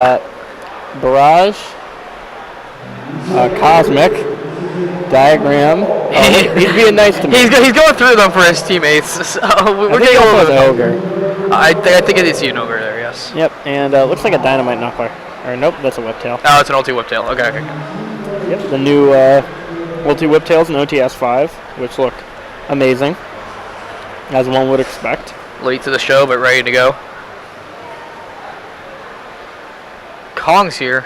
Barrage, Cosmic, Diagram. Oh, he's being nice to me. He's going through them for his teammates. So we're getting a little bit of Ogre. I think it is you an Ogre there, yes. Yep, and looks like a Dynamite Knuckler. Or nope, that's a Whiptail. Oh, it's an ulti Whiptail. Okay. Yep, the new ulti Whiptails and OTS5, which look amazing, as one would expect. Late to the show, but ready to go. Kong's here.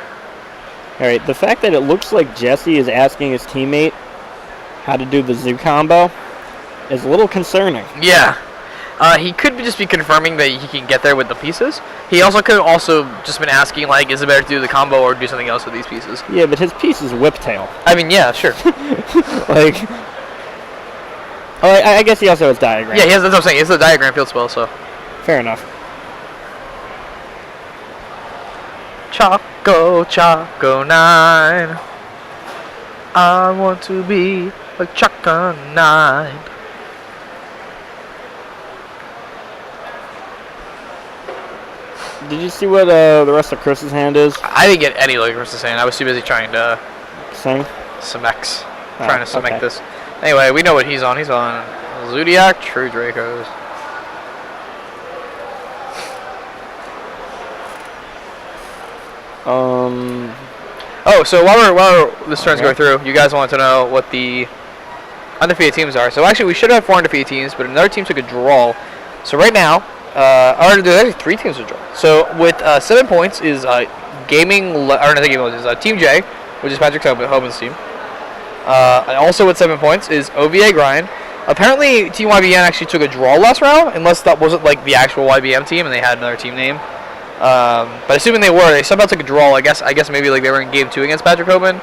Alright, the fact that it looks like Jesse is asking his teammate how to do the Zoo combo is a little concerning. Yeah. He could just be confirming that he can get there with the pieces. He also could have just been asking, like, is it better to do the combo or do something else with these pieces? Yeah, but his piece is Whiptail. I mean, yeah, sure. Like, I guess he also has Diagram. Yeah, that's what I'm saying. It's the Diagram field spell, so. Fair enough. Choco 9. I want to be a Choco 9. Did you see what the rest of Chris's hand is? I didn't get any look at Chris's hand. I was too busy trying to sing. Trying to cement this. Anyway, we know what he's on. He's on Zodiac True Dracos. Oh, so while this turn's going through, you guys want to know what the undefeated teams are. So actually, we should have 4 undefeated teams, but another team took a draw. So right now, there's actually 3 teams to draw. So with 7 points is Team J, which is Patrick Hoban's team. And also with 7 points is OVA Grind. Apparently, Team YBM actually took a draw last round, unless that wasn't like the actual YBM team and they had another team name. But assuming they somehow took a draw. I guess maybe like they were in game 2 against Patrick Hoban.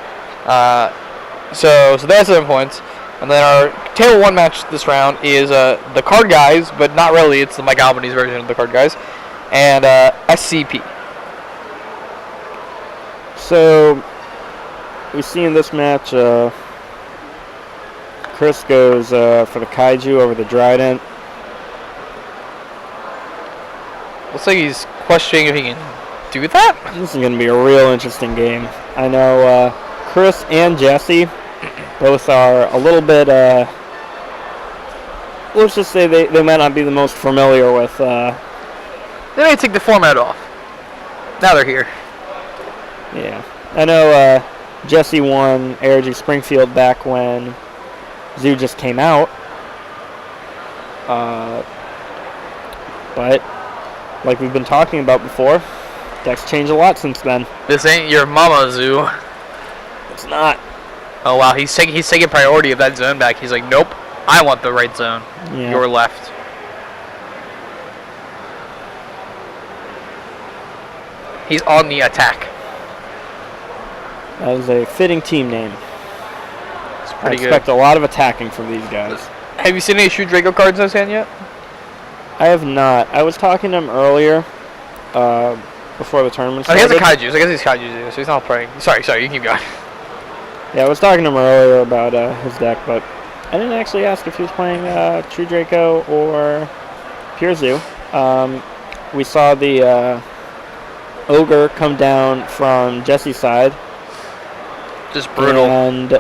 So that's 7 points. And then our table 1 match this round is the Card Guys, but not really. It's the Mike Albanese version of the Card Guys, and SCP. So we see in this match, Chris goes for the Kaiju over the Trident. Looks like he's questioning if he can do that. This is going to be a real interesting game. I know Chris and Jesse both are a little bit, let's just say they might not be the most familiar with. They may take the format off. Now they're here. Yeah. I know Jesse won ARG Springfield back when Zoo just came out. But like we've been talking about before, decks changed a lot since then. This ain't your mama, Zoo. It's not. Oh wow, he's taking priority of that zone back. He's like, nope, I want the right zone. Yeah. Your left. He's on the Attac. That is a fitting team name. It's pretty good. I expect a lot of attacking from these guys. Have you seen any Shoot Draco cards in his hand yet? I have not. I was talking to him earlier, before the tournament started. Oh, he has a Kaiju. So I guess he's Kaiju, so he's not playing. Sorry, you can keep going. Yeah, I was talking to him earlier about his deck, but I didn't actually ask if he was playing True Draco or Pure Zoo. We saw the Ogre come down from Jesse's side. Just brutal. And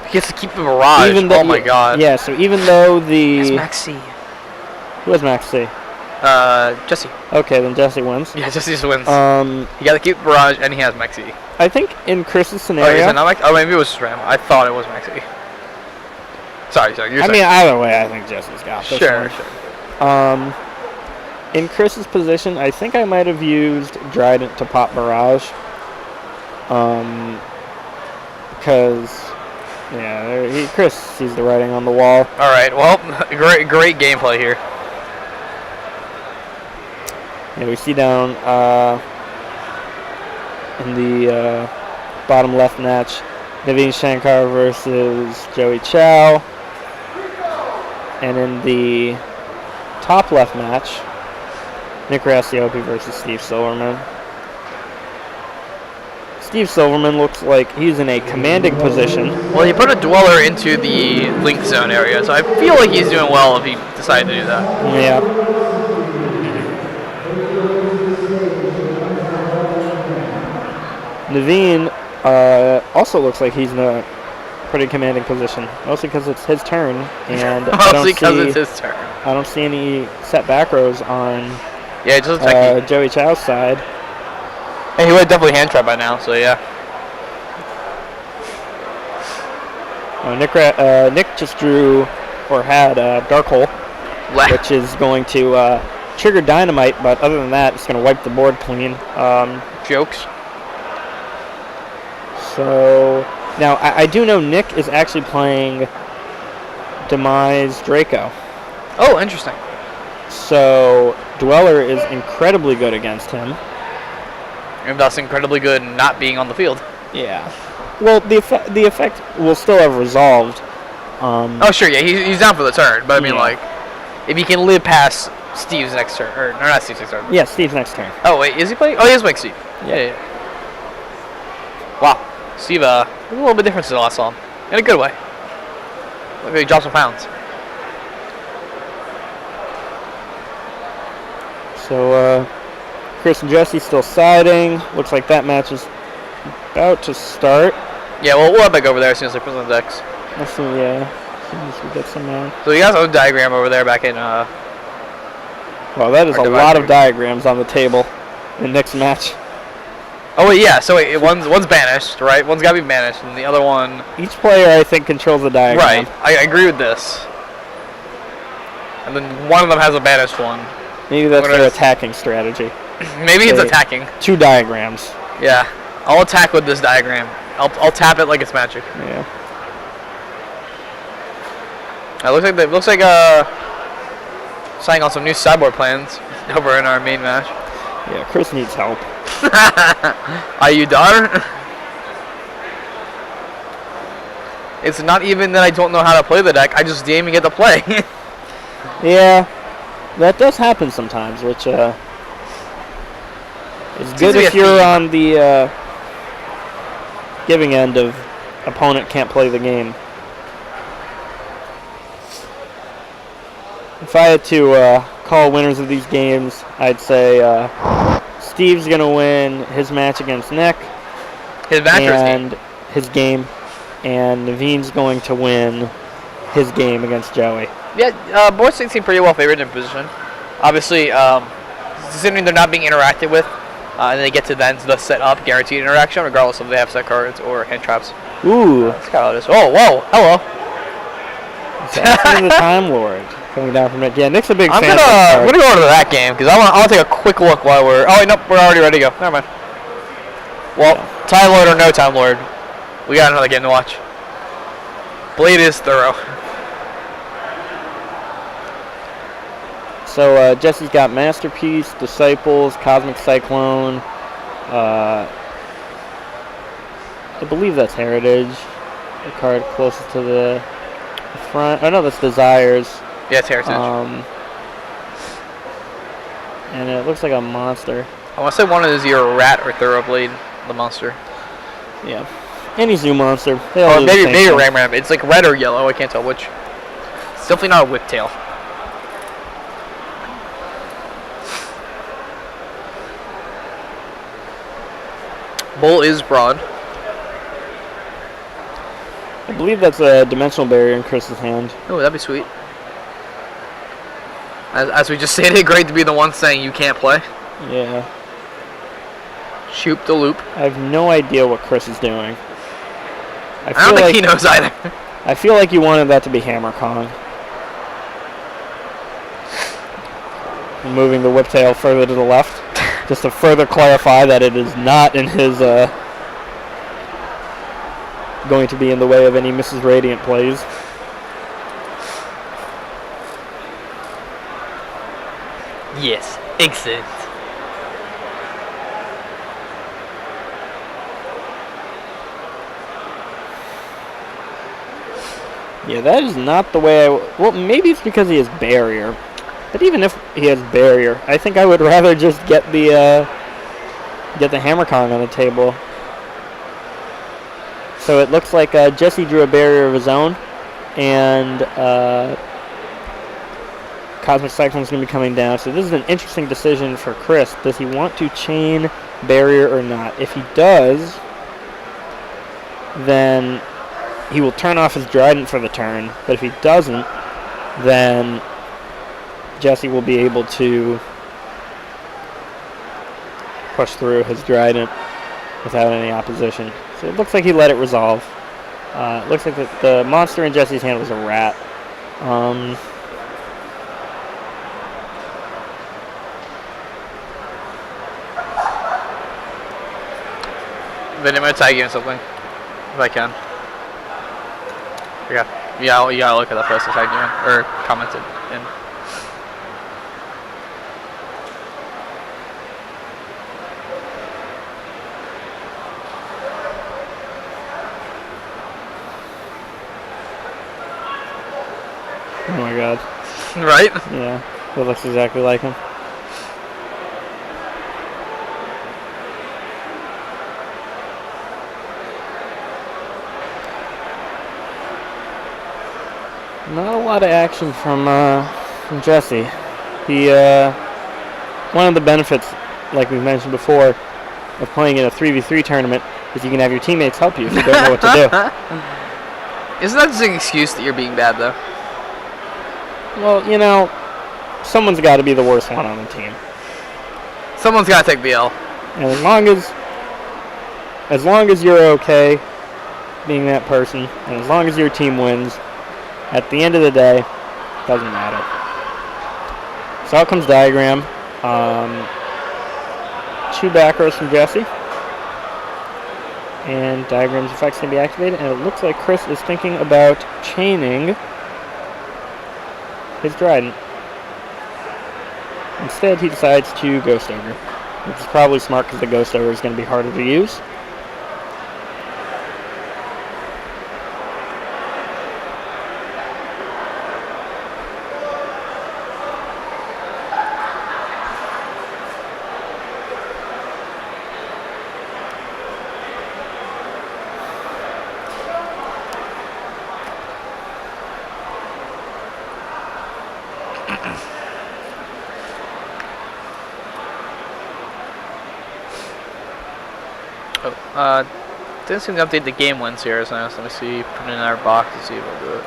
he gets to keep the barrage. Oh my god. Yeah, so even though the... It's Max C. Who has Max C? Jesse. Okay, then Jesse wins. Yeah, Jesse just wins. He got to keep the barrage, and he has Max C. I think in Chris's scenario... Oh, is it not Max? Oh, maybe it was Ram. I thought it was Max C. Sorry. I mean, either way, I think Jesse's got this Sure. In Chris's position, I think I might have used Trident to pop Barrage. Because, yeah, Chris sees the writing on the wall. All right, well, great gameplay here. Yeah, we see down in the bottom left match, Naveen Shankar versus Joey Chow. And in the top left match, Nick Rassiopi versus Steve Silverman. Steve Silverman looks like he's in a commanding position. Well, he put a Dweller into the link zone area, so I feel like he's doing well if he decided to do that. Yeah. Naveen also looks like he's in a pretty commanding position, mostly because it's his turn, and Mostly because it's his turn. I don't see any set back rows on Yeah, it doesn't like Joey Chow's side. And he would definitely hand trap by now, so yeah. Nick just drew, or had, Dark Hole, which is going to trigger Dynamite, but other than that, it's going to wipe the board clean. Jokes. So, now, I do know Nick is actually playing Demise Draco. Oh, interesting. So, Dweller is incredibly good against him. And thus incredibly good not being on the field. Yeah. Well, the effect will still have resolved. Oh, sure, yeah, he's down for the turn, but I mean, like, if he can live past Steve's next turn, or not Steve's next turn. Yeah, Steve's next turn. Oh, wait, is he playing? Oh, he is playing Steve. Yeah. Wow. Steve, a little bit different since the last saw him. In a good way. Look, he dropped some pounds. So, Chris and Jesse still siding. Looks like that match is about to start. Yeah, well, we'll head back over there as soon as they present the decks. As soon as we get some. So you guys have a diagram over there back in. Well, that is a lot of diagrams on the table in Nick's match. Oh wait, yeah. So wait, one's banished, right? One's got to be banished, and the other one. Each player, I think, controls the diagram. Right. I agree with this. And then one of them has a banished one. Maybe that's their attacking strategy. Maybe it's attacking. 2 diagrams. Yeah. I'll attack with this diagram. I'll tap it like it's magic. Yeah. It looks like signing on some new sideboard plans over in our main match. Yeah, Chris needs help. Are you done? It's not even that I don't know how to play the deck. I just didn't even get to play. Yeah, that does happen sometimes, which is good if you're on the giving end of opponent can't play the game. If I had to call winners of these games, I'd say Steve's going to win his match against Nick. His match and his game. And Naveen's going to win his game against Joey. Yeah, both states seem pretty well favored in position. Obviously, considering they're not being interacted with, and they get to then the set up guaranteed interaction, regardless if they have set cards or hand traps. Ooh. That's kind of how it is. Oh, whoa, hello. That's the Time Lord coming down from it. Yeah, Nick's a big fan. I'm gonna go over to that game because I want to take a quick look while we're. Oh wait, nope, we're already ready to go. Never mind. Well, yeah. Time Lord or no Time Lord, we got another game to watch. Blade is thorough. So Jesse's got Masterpiece, Disciples, Cosmic Cyclone. I believe that's Heritage. The card closest to the front. Oh no, that's Desires. Yeah, it's Heritage. And it looks like a monster. I want to say one is your Rat or Thoroughblade, the monster. Yeah. Any zoo monster. Or maybe Ram. It's like red or yellow. I can't tell which. It's definitely not a Whiptail. Bull is broad. I believe that's a Dimensional Barrier in Chris's hand. Oh, that'd be sweet. As we just stated, great to be the one saying you can't play. Yeah. Shoop the loop. I have no idea what Chris is doing. I don't think he knows either. I feel like you wanted that to be Hammer Kong. Moving the Whiptail further to the left, just to further clarify that it is not in his going to be in the way of any Mrs. Radiant plays. Yes, excellent. Yeah, that is not the way well, maybe it's because he has Barrier. But even if he has Barrier, I think I would rather just get the Hammer Kong on the table. So it looks like Jesse drew a Barrier of his own, and Cosmic Cyclone is going to be coming down. So this is an interesting decision for Chris. Does he want to chain Barrier or not? If he does, then he will turn off his Trident for the turn. But if he doesn't, then Jesse will be able to push through his Trident without any opposition. So it looks like he let it resolve. It looks like the monster in Jesse's hand was a rat. Then I'm gonna tag you in something, if I can. Yeah, you gotta look at the post I tagged you in, or commented in. Oh my god. Right? Yeah, it looks exactly like him. Not a lot of action from Jesse. He one of the benefits, like we mentioned before, of playing in a 3v3 tournament is you can have your teammates help you if you don't know what to do. Isn't that just an excuse that you're being bad, though? Well, you know, someone's got to be the worst one on the team. Someone's got to take the L. And as long as you're okay being that person, and as long as your team wins, at the end of the day, doesn't matter. So out comes Diagram. 2 back rows from Jesse. And Diagram's effects can be activated, and it looks like Chris is thinking about chaining his Trident. Instead, he decides to Ghost Ogre, which is probably smart because the Ghost Ogre is going to be harder to use. Didn't seem to update the game wins here, so let me see. Put it in our box to see if we'll do it.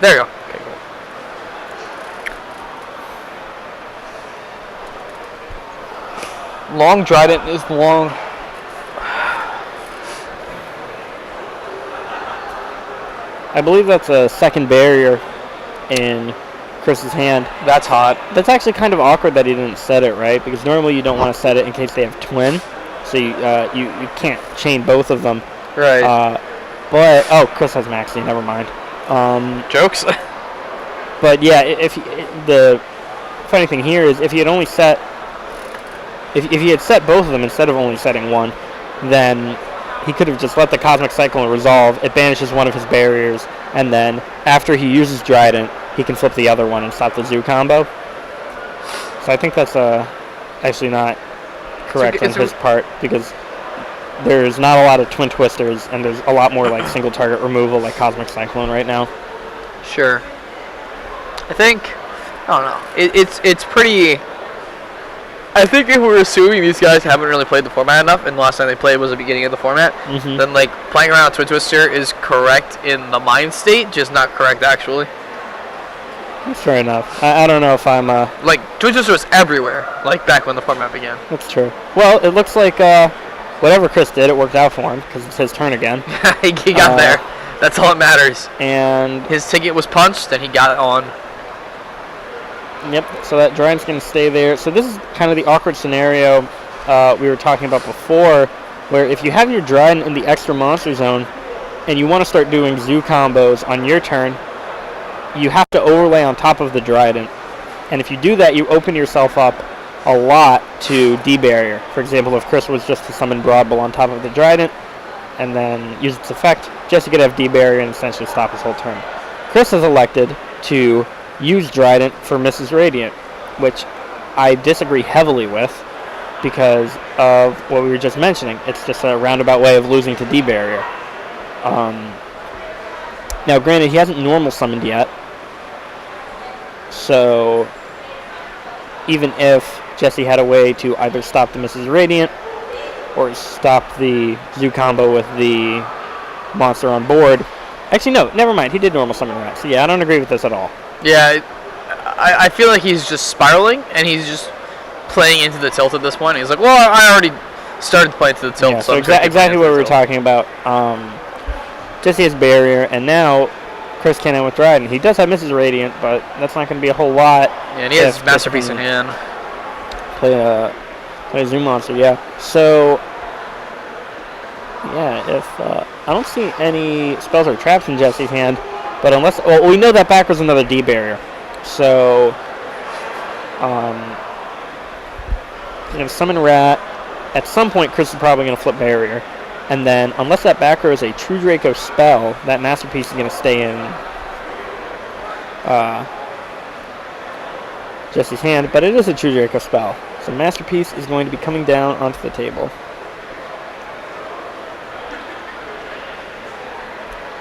There you go. Okay, cool. Long Trident is long. I believe that's a second barrier in Chris's hand. That's hot. That's actually kind of awkward that he didn't set it, right? Because normally you don't want to set it in case they have twin. So you can't chain both of them. Right. But Chris has Maxi. Never mind. Jokes. But yeah, the funny thing here is if he had only set, if he had set both of them instead of only setting one, then he could have just let the Cosmic Cyclone resolve. It banishes one of his barriers, and then after he uses Trident, he can flip the other one and stop the Zoo combo. So I think that's actually not correct on his part, because there's not a lot of twin twisters and there's a lot more like single target removal like Cosmic Cyclone right now. Sure. I don't know. It's pretty. I think if we're assuming these guys haven't really played the format enough, and the last time they played was the beginning of the format, then like playing around with Twin Twister is correct in the mind state, just not correct actually. That's fair enough. I don't know if I'm like Twin Twister was everywhere, like back when the format began. That's true. Well, it looks like whatever Chris did, it worked out for him because it's his turn again. he got there. That's all that matters. And his ticket was punched, and he got it on. Yep. So that Trident's going to stay there. So this is kind of the awkward scenario we were talking about before, where if you have your Trident in the extra monster zone and you want to start doing Zoo combos on your turn, you have to overlay on top of the Trident. And if you do that, you open yourself up a lot to D-Barrier. For example, if Chris was just to summon Broadbull on top of the Trident and then use its effect, Jesse could have D-Barrier and essentially stop his whole turn. Chris has elected to use Trident for Mrs. Radiant, which I disagree heavily with because of what we were just mentioning. It's just a roundabout way of losing to D-Barrier. Now, granted, he hasn't normal summoned yet, so even if Jesse had a way to either stop the Mrs. Radiant or stop the Zoo combo with the monster on board. Actually, no, never mind. He did normal summon Rat. So yeah, I don't agree with this at all. Yeah, I feel like he's just spiraling, and he's just playing into the tilt at this point. He's like, well, I already started playing to the tilt. Yeah, so exactly what we were talking about. Jesse has barrier, and now Chris can't end with Dryden. He does have Mrs. Radiant, but that's not going to be a whole lot. Yeah, and he has Masterpiece in hand. Play a Zoom monster, yeah. So, yeah, if I don't see any spells or traps in Jesse's hand, but unless, well, we know that back was another D barrier. So, summon Rat. At some point, Chris is probably going to flip barrier. And then, unless that back row is a True Draco spell, that Masterpiece is going to stay in Jesse's hand. But it is a True Draco spell. So Masterpiece is going to be coming down onto the table.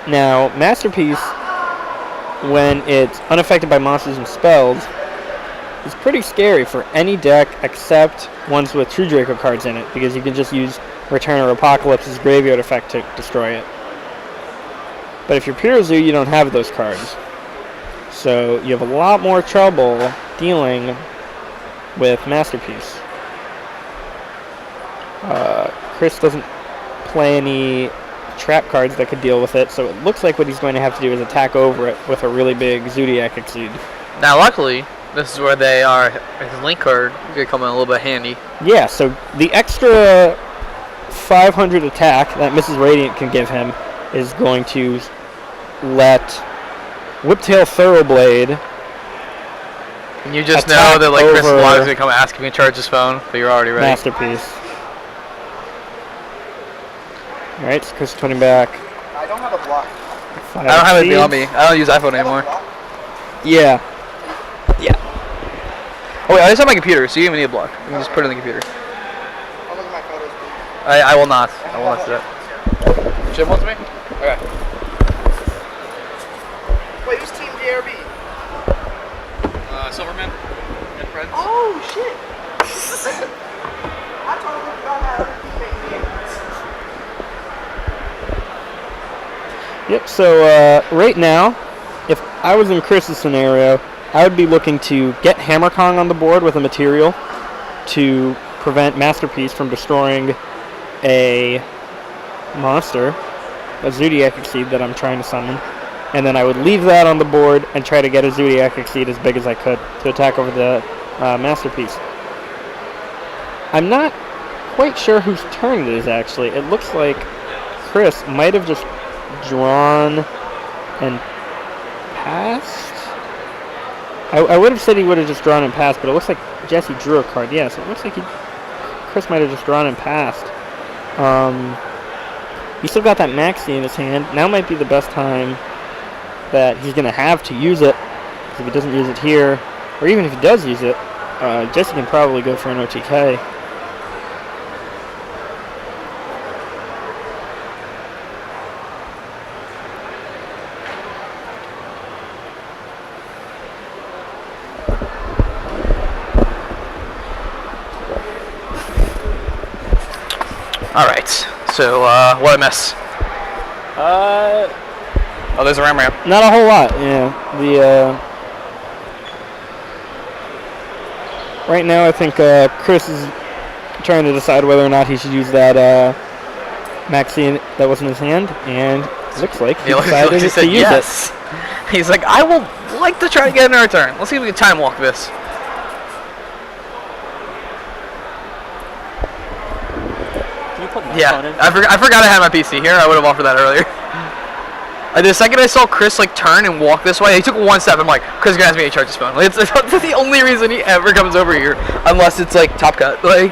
Now, Masterpiece, when it's unaffected by monsters and spells, is pretty scary for any deck except ones with True Draco cards in it, because you can just use Return or Apocalypse's graveyard effect to destroy it. But if you're Pure Zoo, you don't have those cards. So you have a lot more trouble dealing with Masterpiece. Chris doesn't play any trap cards that could deal with it, so it looks like what he's going to have to do is attack over it with a really big Zodiac Exceed. Now, luckily, this is where his link card could come in a little bit handy. Yeah, so the extra 500 attack that Mrs. Radiant can give him is going to let Whiptail Thoroughblade. And you just know that like Chris Log is going to come ask him to charge his phone, but you're already ready. Masterpiece. Alright, so Chris is putting back. I don't have a block. I don't have anything on me. I don't use iPhone anymore. Yeah. Yeah. Oh wait, I just have my computer, so you don't even need a block. You can just put it in the computer. I'll look at my photos, please. I will not. I will not do that. Jim wants me? Okay. Wait, who's Team JRB? Silverman and friends. Oh, shit. I totally forgot how other teammates Yep, so right now, if I was in Chris's scenario, I would be looking to get Hammer Kong on the board with a material to prevent Masterpiece from destroying a monster, a Zodiac Exceed that I'm trying to summon. And then I would leave that on the board and try to get a Zodiac Exceed as big as I could to attack over the Masterpiece. I'm not quite sure whose turn it is, actually. It looks like Chris might have just drawn and passed. I would have said he would have just drawn and passed, but it looks like Jesse drew a card. Yes, it looks like Chris might have just drawn and passed. He still got that Maxi in his hand. Now might be the best time that he's going to have to use it. If he doesn't use it here, or even if he does use it, Jesse can probably go for an OTK. Alright, so what I miss? Oh, there's a Ram. Not a whole lot, yeah. Right now I think Chris is trying to decide whether or not he should use that Maxine that was in his hand, and it looks like he decided to use yes. It. He's like, I will like to try to get an return. Let's see if we can time walk this. Yeah, I forgot I had my PC here. I would have offered that earlier. The second I saw Chris like turn and walk this way, he took one step. I'm like, Chris is gonna ask me to charge his phone. Like, that's the only reason he ever comes over here, unless it's like top cut. Like,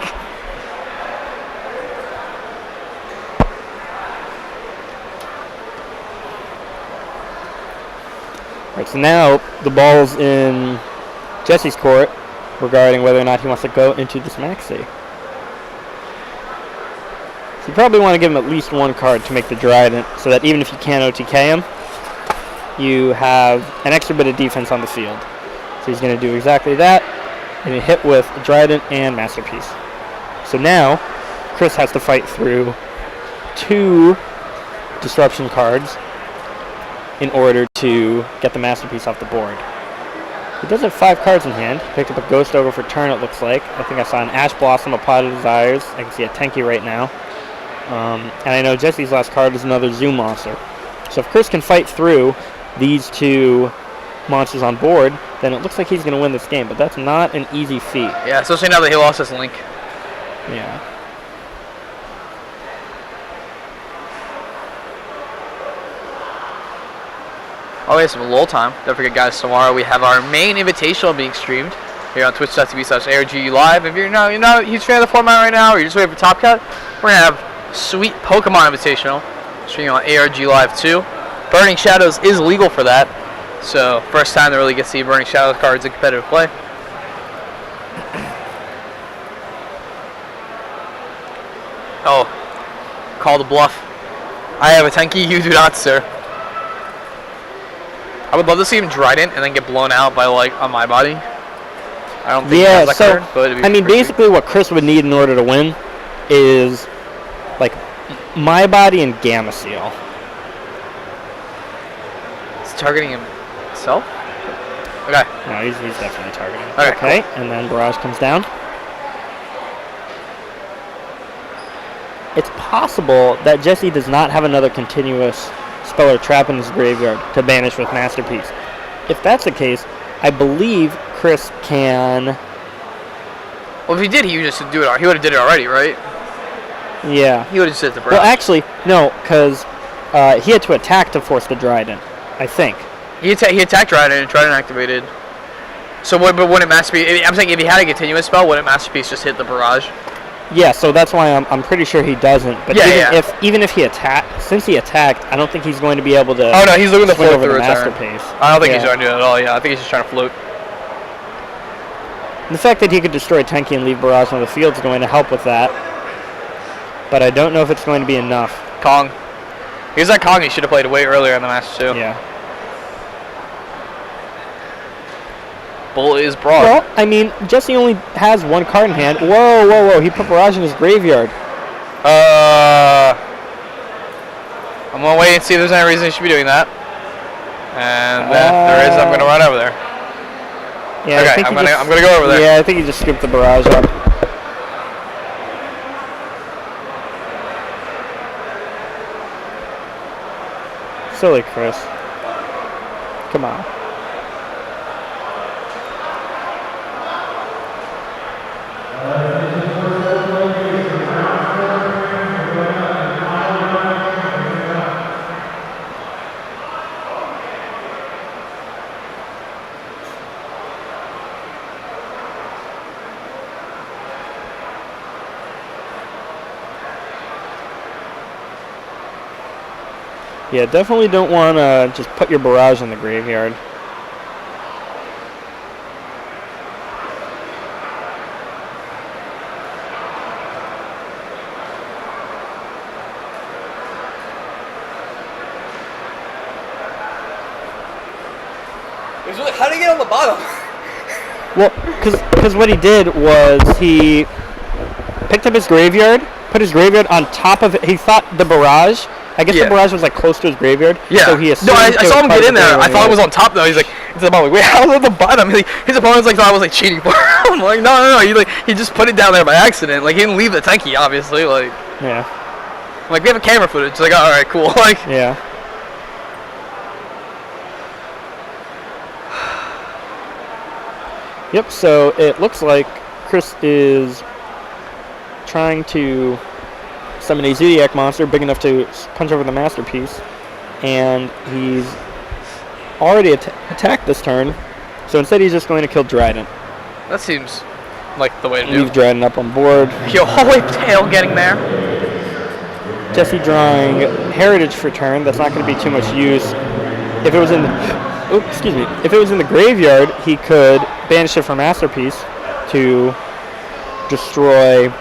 right, so now the ball's in Jesse's court regarding whether or not he wants to go into this Maxi. You probably want to give him at least one card to make the Dryden, so that even if you can't OTK him, you have an extra bit of defense on the field. So he's going to do exactly that, and he hit with Dryden and Masterpiece. So now, Chris has to fight through 2 disruption cards in order to get the masterpiece off the board. He does have 5 cards in hand. Picked up a Ghost Ogre for turn, it looks like. I think I saw an Ash Blossom, a Pot of Desires. I can see a Tenki right now. And I know Jesse's last card is another Zoo monster. So if Chris can fight through these 2 monsters on board, then it looks like he's going to win this game. But that's not an easy feat. Yeah, especially now that he lost his Link. Yeah. Oh, we have some lull time. Don't forget, guys, tomorrow we have our main Invitational being streamed here on twitch.tv/ARG Live. If you're not a huge fan of the format right now, or you're just waiting for Top Cut, we're going to have sweet Pokemon Invitational streaming on ARG Live 2. Burning Shadows is legal for that. So, first time to really get to see Burning Shadows cards in competitive play. Oh, call the bluff. I have a Tenki, you do not, sir. I would love to see him Trident and then get blown out by, like, on my body. I don't think he has that card, but it'd be I mean, basically what Chris would need in order to win is, like, my body and Gamma Seal. He's targeting himself? Okay. No, he's definitely targeting. Okay, cool. And then Barrage comes down. It's possible that Jesse does not have another continuous spell or trap in his graveyard to banish with Masterpiece. If that's the case, I believe Chris can... Well, if he did, he would just do it. He would have did it already, right? Yeah. He would have just hit the Barrage. Well, actually, no, because he had to attack to force the Trident, I think. He attacked Trident and Trident activated. So, but wouldn't Masterpiece... I'm saying if he had a continuous spell, wouldn't Masterpiece just hit the Barrage? Yeah, so that's why I'm pretty sure he doesn't. But even if he attacked, since he attacked, I don't think he's going to be able to. Oh no, he's looking to float over through the a turn. Masterpiece. I don't think he's trying to do that at all. Yeah, I think he's just trying to float. The fact that he could destroy Tenki and leave Barrage on the field is going to help with that. But I don't know if it's going to be enough. Kong. Here's that Kong he should have played way earlier in the match too. Yeah. Bull is broad. Well, I mean, Jesse only has 1 card in hand. Whoa. He put Barrage in his graveyard. I'm going to wait and see if there's any reason he should be doing that. And there is. I'm going to run over there. Yeah, okay, I'm going to go over there. Yeah, I think he just scooped the Barrage up. Silly Chris. Come on. Yeah, definitely don't want to just put your Barrage in the graveyard. How did he get on the bottom? Well, because what he did was he picked up his graveyard, put his graveyard on top of it. He thought the Barrage... I guess the Barrage was like close to his graveyard. Yeah. So he assumed I saw him get in there. I thought it was on. on top though. He's like, it's the bottom. Wait, how was it at the bottom? His opponents like thought I was like cheating for him. I'm like, no. He just put it down there by accident. Like he didn't leave the Tenki, obviously. Like, Yeah. I'm like we have a camera footage. It's like, all right, cool. Like, Yeah. Yep. So it looks like Chris is trying to summon a Zodiac monster big enough to punch over the Masterpiece, and he's already attacked this turn, so instead he's just going to kill Trident. that seems like the way to do Leave it. Trident up on board. Yo, holy tail getting there. Jesse drawing Heritage for turn. That's not going to be too much use. If it was in if it was in the graveyard, he could banish it for Masterpiece to destroy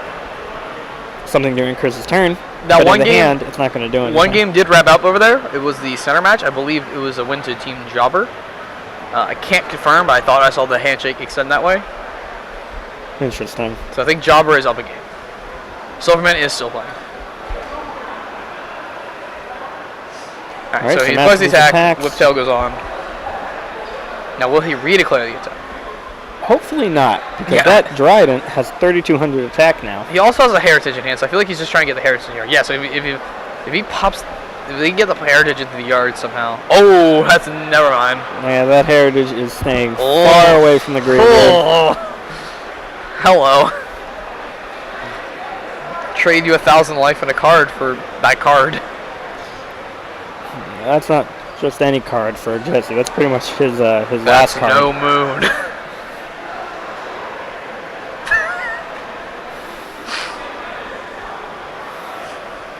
something during Chris's turn. Now but one in the game, hand, it's not going to do anything. One game did wrap up over there. It was the center match. I believe it was a win to Team Jobber. I can't confirm, but I thought I saw the handshake extend that way. Interesting. So I think Jobber is up a game. Silverman is still playing. Alright, so he Matt plays the attack. attacks. Whiptail goes on. Now, will he redeclare the attack? Hopefully not, because Yeah. that Dryden has 3,200 attack now. He also has a heritage in hand, so I feel like he's just trying to get the heritage in here. Yeah, so if he pops, if they can get the heritage into the yard somehow. Oh, that's never mind. Yeah, that heritage is staying Oh. far away from the graveyard. Oh, hello. Trade you 1,000 life and a card for that card. That's not just any card for Jesse. That's pretty much his That's last card. no moon.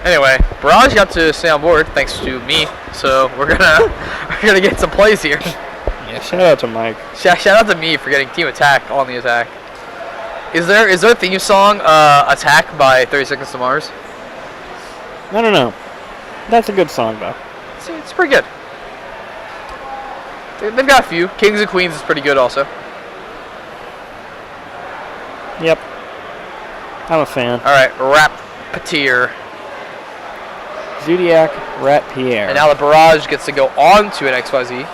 Anyway, Barrage got to stay on board thanks to me, so we're gonna get some plays here. Yeah, shout out to Mike. Shout out to me for getting Team Attack on the attack. Is there a theme song, Attack by 30 Seconds to Mars? I don't know. That's a good song though. It's pretty good. They've got a few. Kings and Queens is pretty good also. Yep. I'm a fan. Alright, Rapateer. Zodiac Rat Pierre. And now the Barrage gets to go on to an XYZ.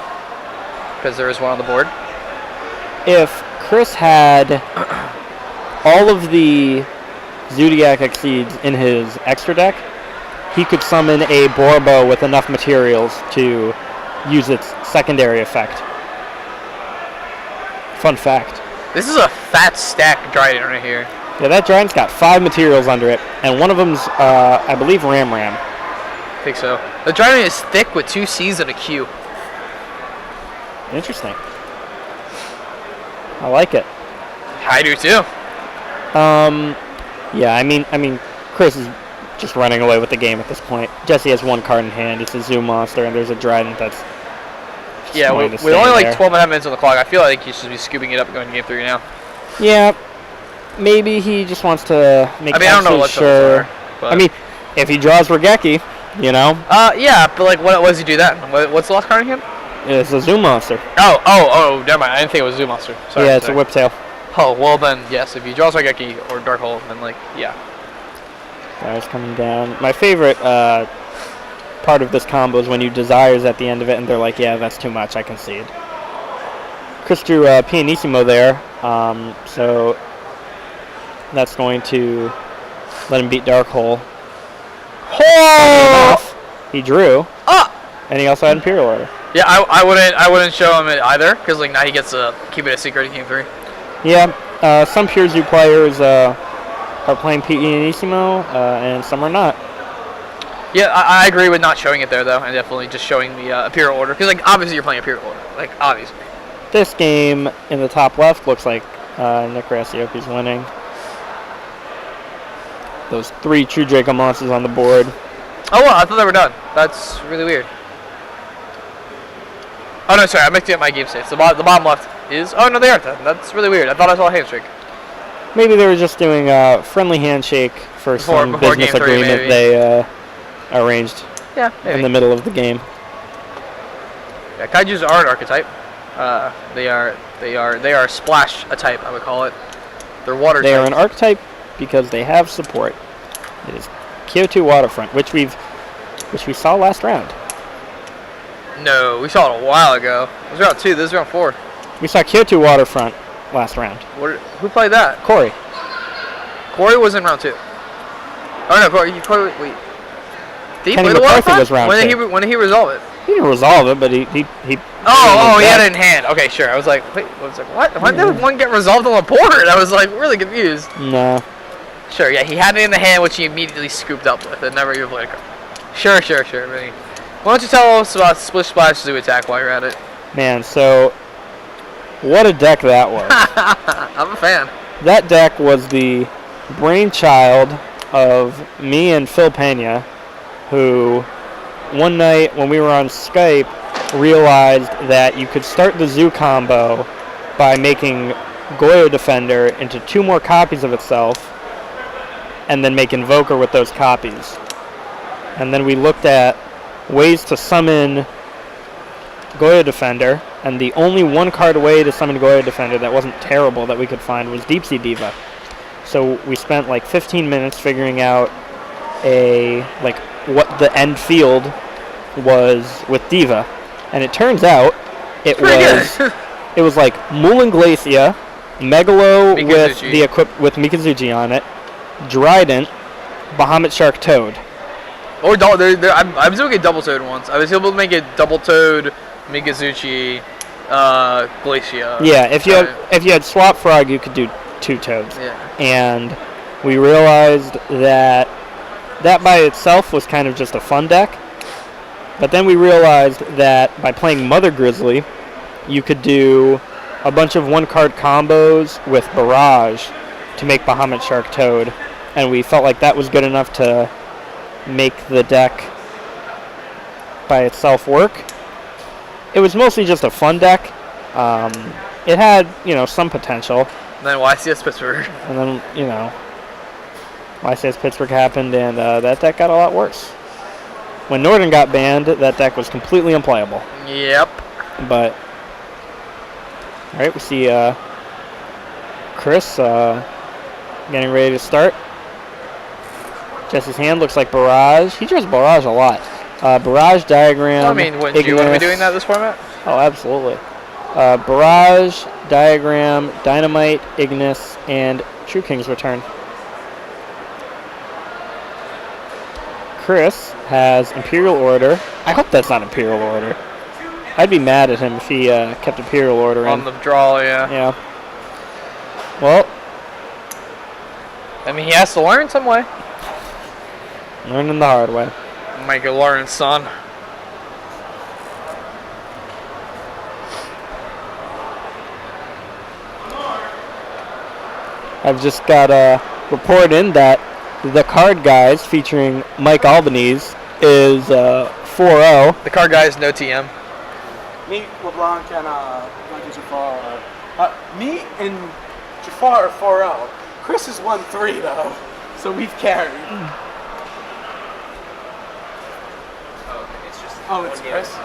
Because there is one on the board. If Chris had all of the Zodiac Exceeds in his extra deck, he could summon a Borbo with enough materials to use its secondary effect. Fun fact. This is a fat stack Dryden right here. Yeah, that Dryden's got 5 materials under it, and one of them's, I believe, Ram. I think so. The Dryden is thick with 2 C's and a Q. Interesting. I like it. I do too. Yeah, I mean, Chris is just running away with the game at this point. Jesse has 1 card in hand. It's a Zoo Monster, and there's a Dryden that's just Yeah, going to with stay only like there. 12.5 minutes on the clock, I feel like he should be scooping it up and going to game 3 now. Yeah, maybe he just wants to make I mean, I don't know absolute what sure. those are, but I mean, if he draws Regeki, you know, yeah, but like, what does he do that? What's the last card in him? it's a Zoo Monster. Oh, never mind. I didn't think it was Zoo Monster. Sorry. Yeah, it's a Whiptail. Oh, well then, yes, if he draws Regeki or Dark Hole, then like, yeah. Desires coming down. My favorite part of this combo is when you Desires at the end of it, and they're like, yeah, that's too much, I concede. Chris drew Pianissimo there, so that's going to let him beat Dark Hole. Oh! He drew, Ah! and he also had Imperial Order. Yeah, I wouldn't show him it either, because like now he gets to keep it a secret in game 3. Yeah, some Pure Zoo players are playing Pianissimo, and some are not. Yeah, I agree with not showing it there though, and definitely just showing the Imperial Order, because like obviously you're playing Imperial Order, like obviously. This game in the top left looks like Nick Rasioki's winning. Those 3 True Draco monsters on the board. Oh well, I thought they were done. That's really weird. Oh no, sorry, I'm mixing up my game states. The bottom left is. Oh no, they aren't done. That's really weird. I thought I saw a handshake. Maybe they were just doing a friendly handshake for some before business game 3, agreement maybe. they arranged Yeah, maybe. in the middle of the game. Yeah, Kaijus are an archetype. They are splash a type, I would call it. They're water They are types. an archetype because they have support. It is Kyoto Waterfront, which we saw last round. No, we saw it a while ago. It was round 2. This is round 4. We saw Kyoto Waterfront last round. Who played that? Corey. Corey was in round 2. Oh no, Corey wait. Did he Kenny play the McCarthy waterfront? was round When 2. When did he resolve it? He didn't resolve it, but he Oh, he back. had it in hand. Okay, sure. I was like, wait, what? Why did one get resolved on the board? I was like really confused. No. Sure, yeah, he had it in the hand, which he immediately scooped up with and never even played a card. Sure. Really. Why don't you tell us about Splish Splash Zoo Attack while you're at it? Man, so what a deck that was. I'm a fan. That deck was the brainchild of me and Phil Pena, who one night when we were on Skype realized that you could start the Zoo combo by making Goyo Defender into 2 more copies of itself and then make Invoker with those copies. And then we looked at ways to summon Goyo Defender, and the only 1 card way to summon Goyo Defender that wasn't terrible that we could find was Deep Sea Diva. So we spent like 15 minutes figuring out what the end field was with Diva, and it turns out it was like Moulin Glacia, Megalo Mikazuchi. with Mikazuchi on it, Dryden, Bahamut Shark Toad. Or I was doing a double toad once. I was able to make a double toad, Mikazuchi, Glacia. Yeah, if you had Swap Frog, you could do 2 toads. Yeah. And we realized that by itself was kind of just a fun deck. But then we realized that by playing Mother Grizzly, you could do a bunch of 1-card combos with Barrage to make Bahamut Shark Toad. And we felt like that was good enough to make the deck by itself work. It was mostly just a fun deck. It had, some potential. And then YCS Pittsburgh. And then, YCS Pittsburgh happened, and that deck got a lot worse. When Northern got banned, that deck was completely unplayable. Yep. But, all right, we see Chris getting ready to start. Jesse's hand looks like Barrage. He draws Barrage a lot. Barrage, Diagram, I mean, wouldn't you want to be doing that this format? Oh, absolutely. Barrage, Diagram, Dynamite, Ignis, and True King's Return. Chris has Imperial Order. I hope that's not Imperial Order. I'd be mad at him if he kept Imperial Order on in. the draw, yeah. Yeah. Well, I mean, he has to learn some way. learning the hard way. Make it learn, son. I've just got a report in that the Card Guys featuring Mike Albanese is 4-0. The card guy is no TM. Me, LeBlanc, and Jafar. Me and Jafar are 4-0. Chris is 1-3 though, so we've carried. Oh, it's Chris.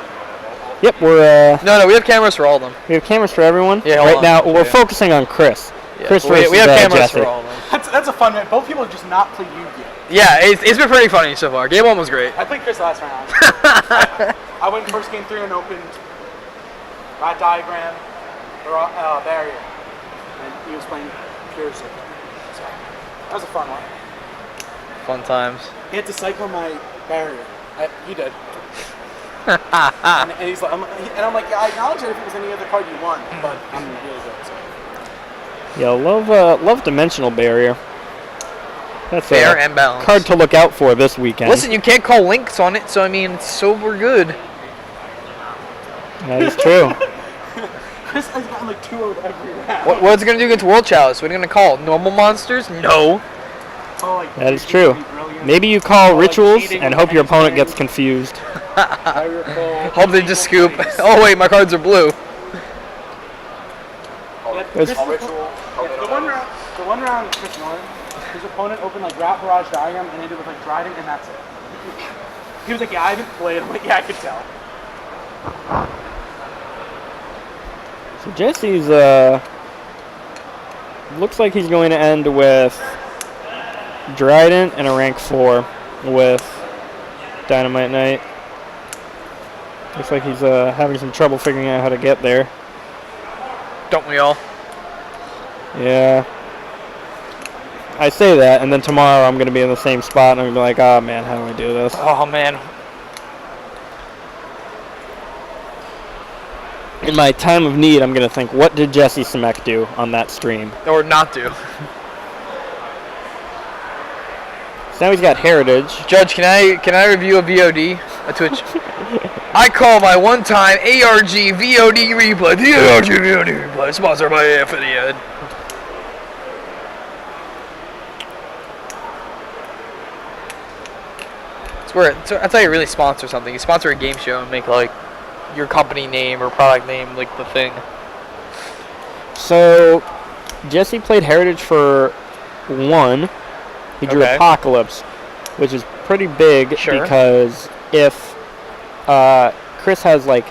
Yep, we're No, we have cameras for all of them. we have cameras for everyone. Yeah, hold right on. now we're Yeah. focusing on Chris. Yeah. Chris we versus have cameras Jesse. for all of them. That's a fun one. Both people have just not played Yu-Gi-Oh. Yeah, it's been pretty funny so far. Game 1 was great. I played Chris last round. I went first game 3 and opened Rat Diagram, Barrier, and he was playing Pure Zip. So that was a fun one. Fun times. He had to cycle my Barrier. He did. and he's like, I'm like, yeah, I acknowledge it if it was any other card you won, but I'm really good. So. Yeah, love Dimensional Barrier. That's Fair a and balanced. card to look out for this weekend. Listen, you can't call links on it, so I mean, we're good. That is true. Chris has gotten like 2-0 every round. What's it gonna do against World Chalice? What are you gonna call? Normal monsters? No. Oh, like, That is true. Maybe you call Rituals and hope your opponent gets confused. I recall. Hope they just scoop. Oh wait, my cards are blue. There's- The one round Chris won, his opponent opened like Rat Barrage Diagram and ended with like Dryden, and that's it. He was like, yeah, I haven't played. I'm like, yeah, I could tell. So Jesse's looks like he's going to end with Dryden and a rank 4 with Dynamite Knight. Looks like he's having some trouble figuring out how to get there. Don't we all? Yeah. I say that, and then tomorrow I'm going to be in the same spot, and I'm going to be like, oh man, how do I do this? Oh man. In my time of need, I'm going to think, what did Jesse Smek do on that stream? Or not do. So now he's got Heritage. Judge, can I review a VOD? A Twitch? I call my one-time ARG VOD replay. The ARG VOD replay, sponsored by Affiliate. That's how you really sponsor something. You sponsor a game show and make like your company name or product name like the thing. So Jesse played Heritage for 1. He drew Okay. Apocalypse, which is pretty big Sure. because if Chris has like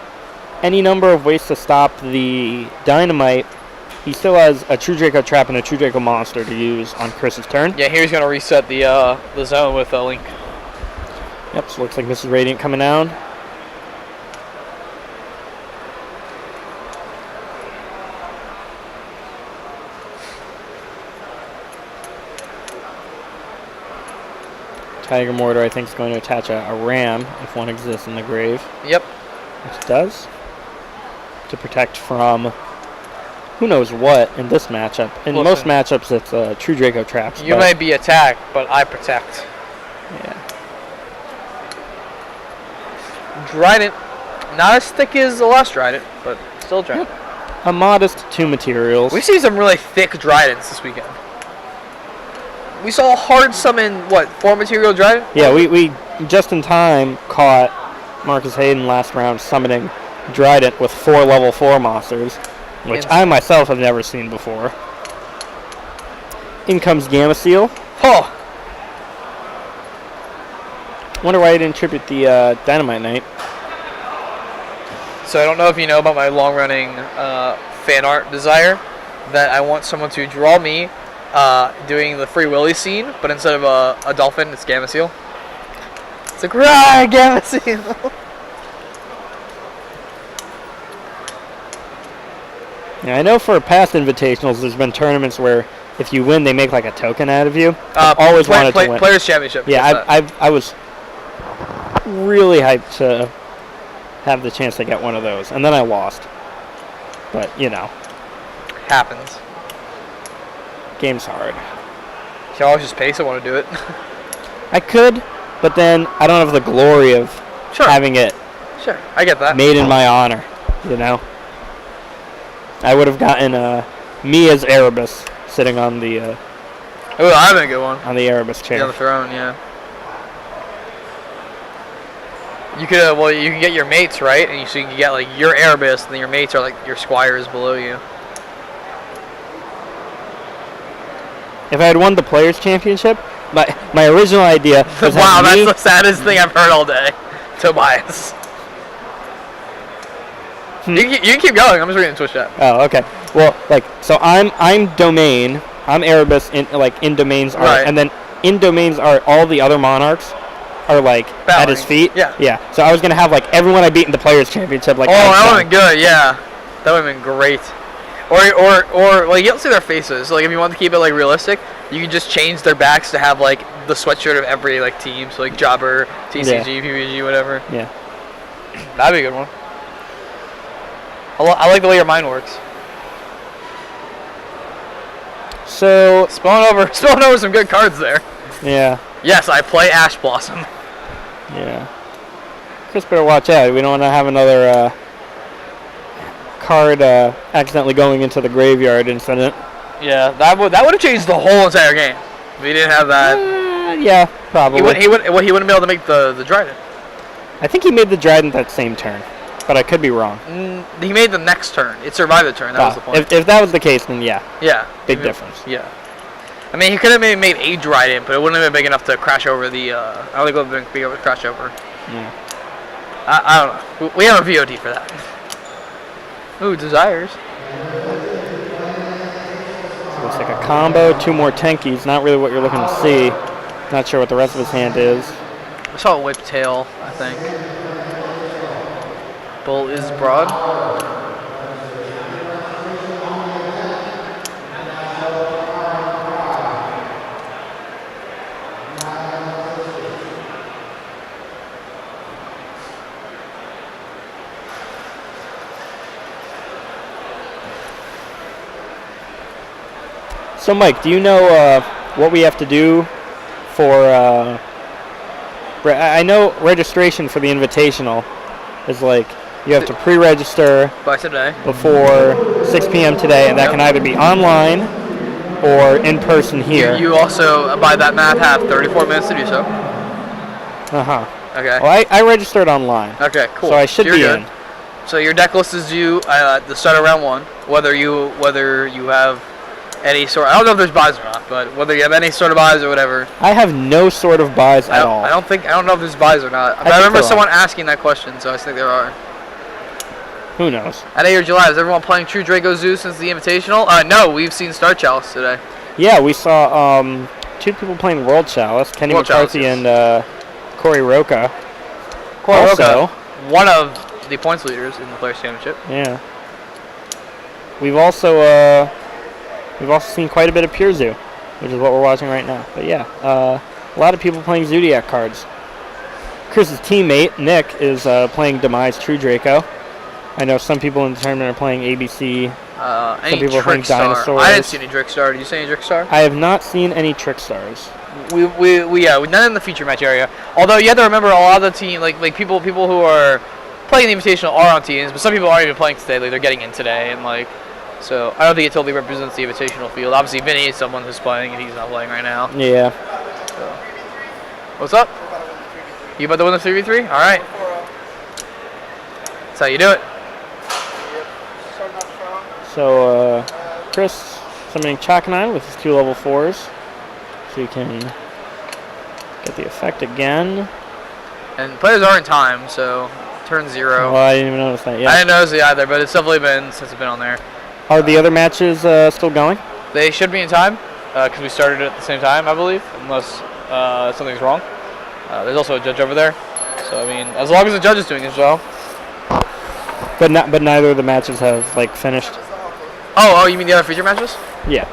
any number of ways to stop the Dynamite he still has a True Draco Trap and a True Draco Monster to use on Chris's turn. Yeah, here he's gonna reset the zone with Link. Yep, so looks like Mrs. Radiant coming down. Tiger Mortar, I think, is going to attach a ram if one exists in the grave. Yep. Which it does. To protect from who knows what in this matchup. In most matchups, it's True Draco Traps. You may be attacked, but I protect. Yeah. Trident. Not as thick as the last Trident, but still Trident. Yep. A modest 2 materials. We see some really thick Tridents this weekend. We saw a hard summon, what, 4 material Trident? Yeah, we just in time caught Marcus Hayden last round summoning Trident with 4 level 4 monsters, which I myself have never seen before. In comes Gamma Seal. Oh! Wonder why I didn't tribute the Dynamite Knight. So I don't know if you know about my long-running fan art desire, that I want someone to draw me doing the Free Willy scene, but instead of a dolphin, it's Gamma Seal. It's like, rah, Gamma Seal! Yeah, I know for past invitationals, there's been tournaments where if you win, they make like a token out of you. I've always wanted to win. Players Championship. Yeah, I was really hyped to have the chance to get one of those, and then I lost. But you know, happens. Game's hard. You can always just pay someone to do it. I could, but then I don't have the glory of having it. Sure, I get that. Made in my honor, you know. I would have gotten me as Erebus sitting on the. Oh, that'd been a good one. On the Erebus chair. Yeah, on the throne, yeah. You could, well, you can get your mates, right? And so you can get like your Erebus, and then your mates are like your squires below you. If I had won the Players' Championship, my original idea was wow, that's the saddest thing I've heard all day, Tobias. You can keep going. I'm just reading the Twitch chat. Oh, okay. Well, like, so I'm domain. I'm Erebus in domains art, right. And then in domains art, all the other monarchs are like at his feet. Yeah. Yeah. So I was gonna have like everyone I beat in the Players' Championship. Like. Oh, that would have been good. Yeah, that would have been great. Or like you don't see their faces. So, like if you want to keep it like realistic, you can just change their backs to have like the sweatshirt of every like team. So like Jobber, TCG, PVG, whatever. Yeah. That'd be a good one. I like the way your mind works. So spilling over some good cards there. Yeah. Yes, I play Ash Blossom. Yeah. Chris better watch out. We don't want to have another card accidentally going into the graveyard incident. Yeah, that would have changed the whole entire game. If he didn't have that. Yeah, probably. He wouldn't be able to make the Trident. I think he made the Trident that same turn, but I could be wrong. He made the next turn. It survived the turn. That was the point. If that was the case, then yeah. Yeah. Big difference. Yeah. I mean, he could have maybe made a Trident, but it wouldn't have been big enough to crash over the. I don't think it would have been big enough to crash over. Yeah. I don't know. We have a VOD for that. Ooh, Desires. Looks like a combo, 2 more Tenkies. Not really what you're looking to see. Not sure what the rest of his hand is. I saw a Whip Tail, I think. Bull is broad. So, Mike, do you know what we have to do for... I know registration for the Invitational is like you have to pre-register by today before 6 p.m. today, and that can either be online or in person here. You also, by that math, have 34 minutes to do so. Uh-huh. Okay. Well, I registered online. Okay, cool. So I should be in. So your deck list is due at the start of round 1. Whether you have any sort, I don't know if there's buys or not, but whether you have any sort of buys or whatever. I have no sort of buys at all. I don't know if there's buys or not. I remember someone asking that question, so I think there are. Who knows? At ARGCS Live, is everyone playing True Draco Zoo since the Invitational? No, we've seen Star Chalice today. Yeah, we saw 2 people playing World Chalice, Kenny World McCarthy Chalice, and Corey Roca. Corey Also- Roca, one of the points leaders in the Players' Championship. Yeah. We've also seen quite a bit of Pure Zoo, which is what we're watching right now. But yeah, a lot of people playing Zodiac cards. Chris's teammate, Nick, is playing Demise True Draco. I know some people in the tournament are playing ABC. Any people are playing Trickstar? Dinosaurs. I didn't see any Trickstar. Did you see any Trickstar? I have not seen any Trickstars. We none in the feature match area. Although you have to remember, a lot of the team, like people who are playing the Invitational are on teams, but some people aren't even playing today. Like they're getting in today, and like, so I don't think it totally represents the Invitational field. Obviously, Vinny is someone who's playing, and he's not playing right now. Yeah. So. What's up? You about to win the 3v3? All right. That's how you do it. So Chris summoning Chalk9 with his 2 level 4s, so you can get the effect again. And players are in time, so turn 0. Oh, I didn't even notice that yet. I didn't notice it either, but it's definitely been since it's been on there. Are the other matches still going? They should be in time because we started at the same time, I believe, unless something's wrong. There's also a judge over there, so I mean, as long as the judge is doing his job. But neither of the matches have like finished. Oh, you mean the other feature matches? Yeah.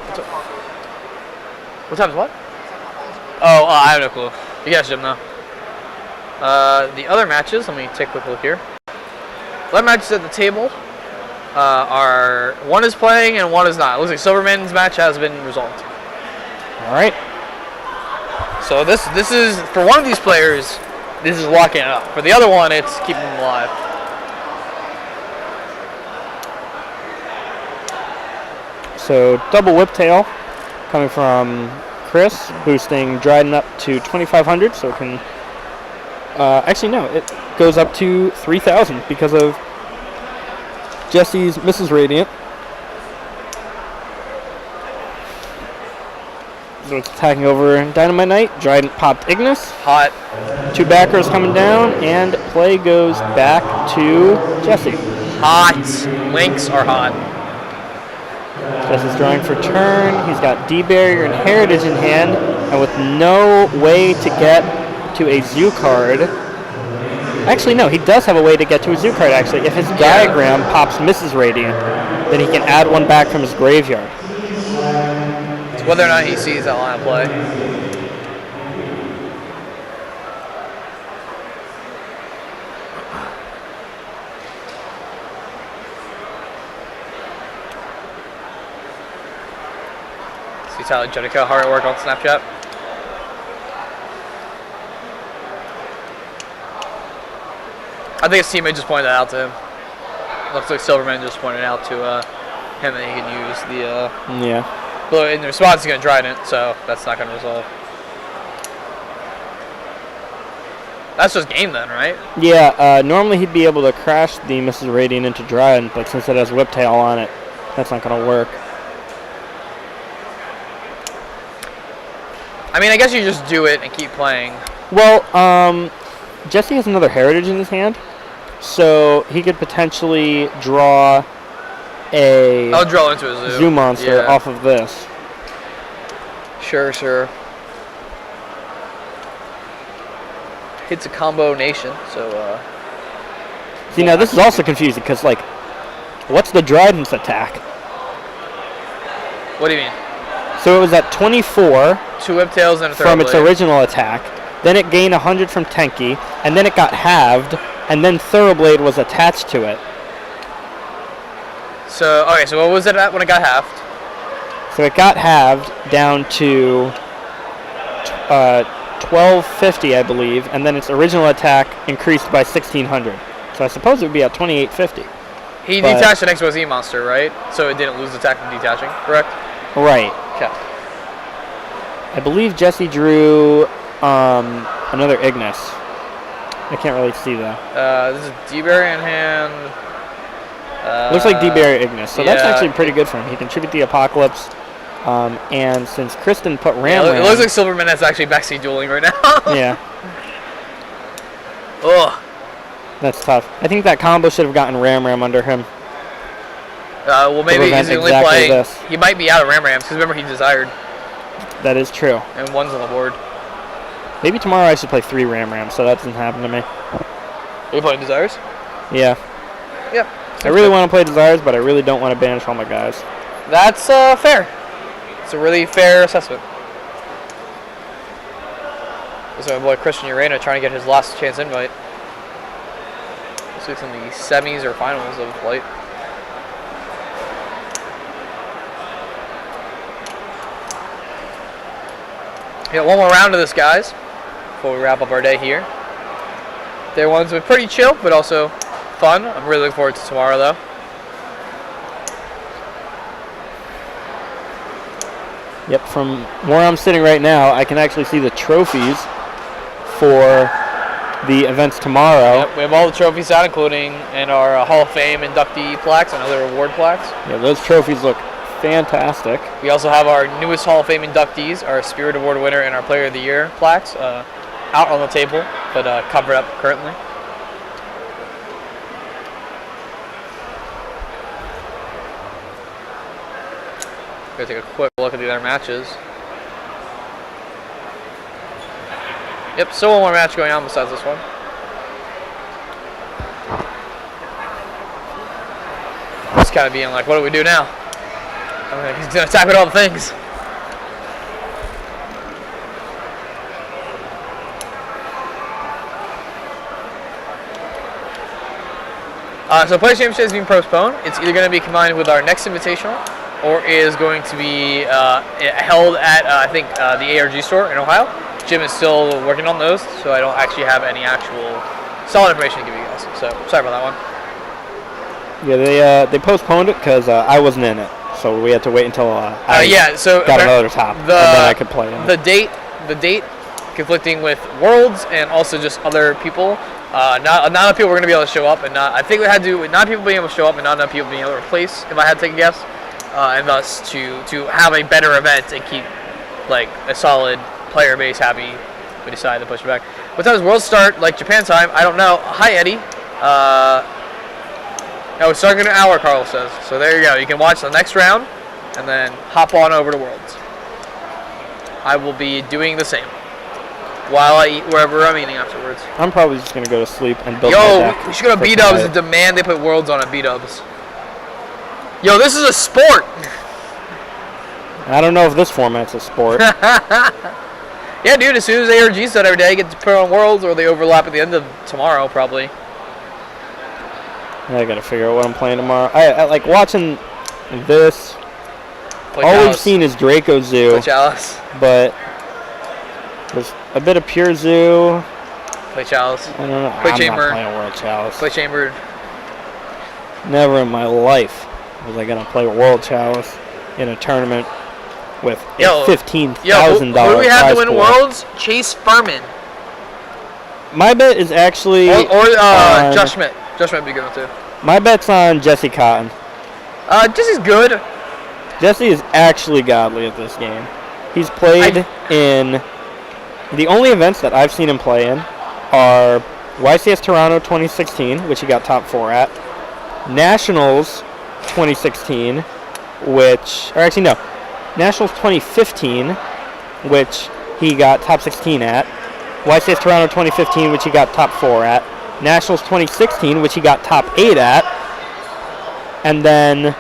What time is what? Oh, I have no clue. You guys should know. The other matches, let me take a quick look here. The other matches at the table are, one is playing and one is not. It looks like Silverman's match has been resolved. All right. So this is, for one of these players, this is locking it up. For the other one, it's keeping them alive. So double whiptail coming from Chris, boosting Dryden up to 2,500, so it can. Actually, no, it goes up to 3,000 because of Jesse's Mrs. Radiant. So it's attacking over Dynamite Knight. Dryden popped Ignis. Hot. 2 backers coming down, and play goes back to Jesse. Hot. Links are hot. Jesse's drawing for turn. He's got D-Barrier and Heritage in hand, and with no way to get to a zoo card. Actually, no, he does have a way to get to a zoo card, actually. If his diagram pops Mrs. Radiant, then he can add 1 back from his graveyard. It's whether or not he sees that line of play. See Tyler Jenica hard at work on Snapchat. I think his teammate just pointed that out to him. Looks like Silverman just pointed out to him that he can use the. Yeah. But in response, he's going to Trident, so that's not going to resolve. That's just game then, right? Yeah, normally he'd be able to crash the Mrs. Radiant into Dryden, but since it has Whiptail on it, that's not going to work. I mean, I guess you just do it and keep playing. Well, Jesse has another Heritage in his hand, so he could potentially draw I'll draw into a zoo. Zoo monster off of this. Sure. It's a combo nation, so See, now this is also confusing, because, like, what's the Dryden's attack? what do you mean? So it was at 24 2 Whiptails and a from its Thoroughblade. original attack, then it gained 100 from Tenki, and then it got halved, and then Thoroughblade was attached to it. So, okay, so what was it at when it got halved? So it got halved down to 1250, I believe, and then its original attack increased by 1600. So I suppose it would be at 2850. He detached an XYZ monster, right? So it didn't lose attack from detaching, correct? Right. Okay. I believe Jesse drew another Ignis. I can't really see that. This is D-Berry in hand. Looks like D-Barrier Ignis, so that's yeah. actually pretty good for him. He can tribute the Apocalypse, and since Kristen put Ram, It looks like Silverman is actually backseat dueling right now. yeah. Ugh. That's tough. I think that combo should have gotten Ram Ram under him. Well, maybe prevent he's the only exactly play. this. He might be out of Ram Rams because remember he desired, That is true. and one's on the board. Maybe tomorrow I should play 3 Ram Rams so that doesn't happen to me. Are you playing desires? Yeah. Yep. I really want to play Desires, but I really don't want to banish all my guys. That's fair. It's a really fair assessment. This is my boy Christian Urena trying to get his last chance invite. This week's in the semis or finals of Light. Got one more round of this, guys, before we wrap up our day here. Day one's been pretty chill, but also fun. I'm really looking forward to tomorrow, though. Yep, from where I'm sitting right now, I can actually see the trophies for the events tomorrow. Yep, we have all the trophies out, including in our Hall of Fame inductee plaques and other award plaques. Yeah, those trophies look fantastic. We also have our newest Hall of Fame inductees, our Spirit Award winner and our Player of the Year plaques out on the table, but covered up currently. Gonna take a quick look at the other matches. Yep, still one more match going on besides this one. Just kind of being like, what do we do now? He's gonna attack with all the things. So Players Championship is being postponed. It's either going to be combined with our next Invitational, or is going to be held at I think the ARG store in Ohio. Jim is still working on those, so I don't actually have any actual solid information to give you guys. So sorry about that one. Yeah, they postponed it because I wasn't in it, so we had to wait until I got another top, and then I could play in the date conflicting with Worlds and also just other people. Not enough people were going to be able to show up, and I think we had to do with not people being able to show up and not enough people being able to replace, if I had to take a guess, and thus to have a better event and keep like a solid player base happy, we decided to push it back. What time does Worlds start? Like Japan time? I don't know. Hi Eddie. No, it's starting in an hour, Carl says. So there you go. You can watch the next round and then hop on over to Worlds. I will be doing the same while I eat wherever I'm eating afterwards. I'm probably just going to go to sleep and build my deck. We should go to B-Dubs and demand they put Worlds on at B-Dubs. Yo, this is a sport! I don't know if this format's a sport. Yeah, dude, as soon as ARG said every day, you get to put on Worlds, or they overlap at the end of tomorrow, probably. I got to figure out what I'm playing tomorrow. I like watching this. Play All Chalice. we've seen is Draco Zoo. Play Chalice. But there's a bit of Pure Zoo. Play Chalice. I don't know. Play I'm Chamber. not playing World Chalice. Play Chamber. Never in my life was I going to play World Chalice in a tournament with a $15,000 who do we have to win pool. Worlds? Chase Furman. My bet is actually Or Josh Schmidt. Josh Schmidt would be good one, too. My bet's on Jesse Cotton. Jesse's good. Jesse is actually godly at this game. He's played in... The only events that I've seen him play in are YCS Toronto 2016, which he got top 4 at. Nationals 2016, which... Or actually, no. Nationals 2015, which he got top 16 at. YCS Toronto 2015, which he got top 4 at. Nationals 2016, which he got top 8 at. And then...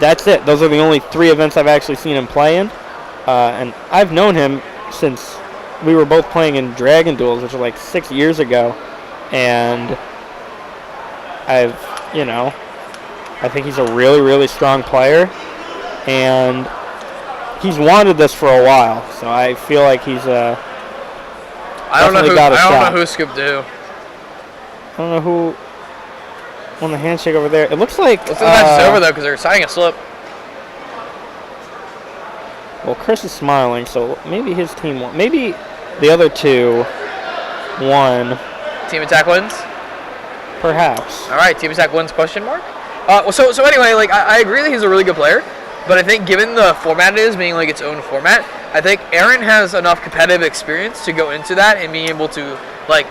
that's it. Those are the only 3 events I've actually seen him play in. And I've known him since we were both playing in Dragon Duels, which was like 6 years ago. And I think he's a really, really strong player. And he's wanted this for a while. So I feel like he's I don't know who Scoop do. I don't know who won the handshake over there. It looks like... Looks like the match is over, though, because they're signing a slip. Well, Chris is smiling, so maybe his team won. Maybe the other 2 won. Team Attack wins? Perhaps. All right, Team Attack wins, question mark? So anyway, like, I agree that he's a really good player, but I think given the format it is, being like its own format, I think Aaron has enough competitive experience to go into that and being able to, like,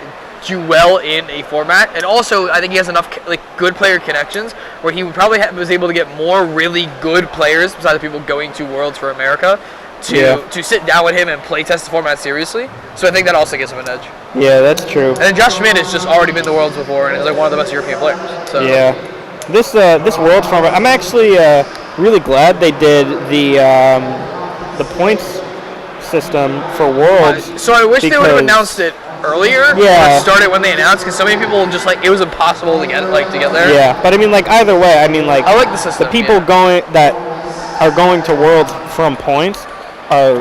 do well in a format, and also I think he has enough like good player connections where he would probably was able to get more really good players besides the people going to Worlds for America to sit down with him and play test the format seriously. So I think that also gives him an edge. Yeah, that's true. And then Josh Schmidt has just already been to Worlds before and is like one of the best European players. So. Yeah, this Worlds format, I'm actually really glad they did the points system for Worlds. So I wish they would have announced it earlier. Yeah. Or started when they announced, because so many people just like it was impossible to get there. Yeah, but I mean, like either way, I mean, like I like the system. The people going are going to Worlds from points are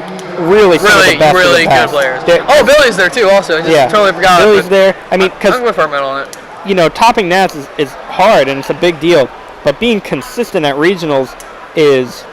really some of the best really of the good past. players. They're- Billy's there too. Also, I just totally forgot. Billy's but there. I mean, I'm because with Farmel on it. you know, topping Nats is hard and it's a big deal, but being consistent at regionals is